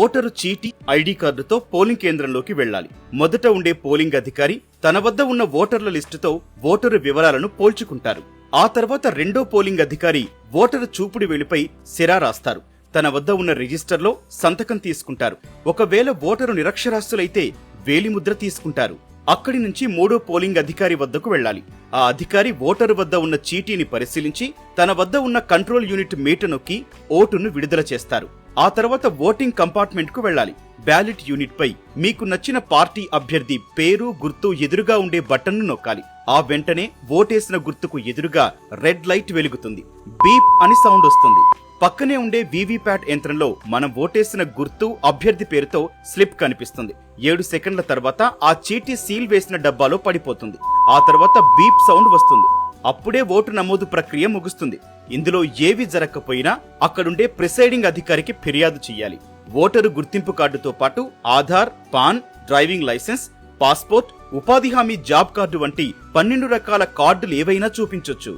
Voter చీటీ ID కార్డుతో polling కేంద్రంలోకి వెళ్లాలి. మొదట ఉండే పోలింగ్ అధికారి తన వద్ద ఉన్న ఓటర్ల లిస్టుతో ఓటరు వివరాలను పోల్చుకుంటారు. ఆ తర్వాత రెండో పోలింగ్ అధికారి ఓటరు చూపుడు వేలిపై సిరా రాస్తారు. తన వద్ద ఉన్న రిజిస్టర్లో సంతకం తీసుకుంటారు. ఒకవేళ ఓటరు నిరక్షరాస్యులైతే వేలిముద్ర తీసుకుంటారు. అక్కడి నుంచి మూడో పోలింగ్ అధికారి వద్దకు వెళ్లాలి. ఆ అధికారి ఓటరు వద్ద ఉన్న చీటీని పరిశీలించి తన వద్ద ఉన్న కంట్రోల్ యూనిట్ మీట నొక్కి ఓటును విడుదల చేస్తారు. ఆ తర్వాత ఓటింగ్ కంపార్ట్మెంట్ కు వెళ్లాలి. బ్యాలెట్ యూనిట్ పై మీకు నచ్చిన పార్టీ అభ్యర్థి పేరు, గుర్తు ఎదురుగా ఉండే బటన్ను నొక్కాలి. ఆ వెంటనే ఓటేసిన గుర్తుకు ఎదురుగా రెడ్ లైట్ వెలుగుతుంది. బీప్ అని సౌండ్ వస్తుంది. పక్కనే ఉండే వీవీప్యాట్ యంత్రంలో మనం ఓటేసిన గుర్తు, అభ్యర్థి పేరుతో స్లిప్ కనిపిస్తుంది. 7 సెకండ్ల తర్వాత ఆ చీటీ సీల్ వేసిన డబ్బాలో పడిపోతుంది. ఆ తర్వాత బీప్ సౌండ్ వస్తుంది. అప్పుడే ఓటు నమోదు ప్రక్రియ ముగుస్తుంది. ఇందులో ఏవి జరగకపోయినా అక్కడుండే ప్రిసైడింగ్ అధికారికి ఫిర్యాదు చేయాలి. ఓటరు గుర్తింపు కార్డుతో పాటు Aadhaar, PAN, driving licence, passport, ఉపాధి హామీ జాబ్ కార్డు వంటి 12 రకాల కార్డులు ఏవైనా చూపించొచ్చు.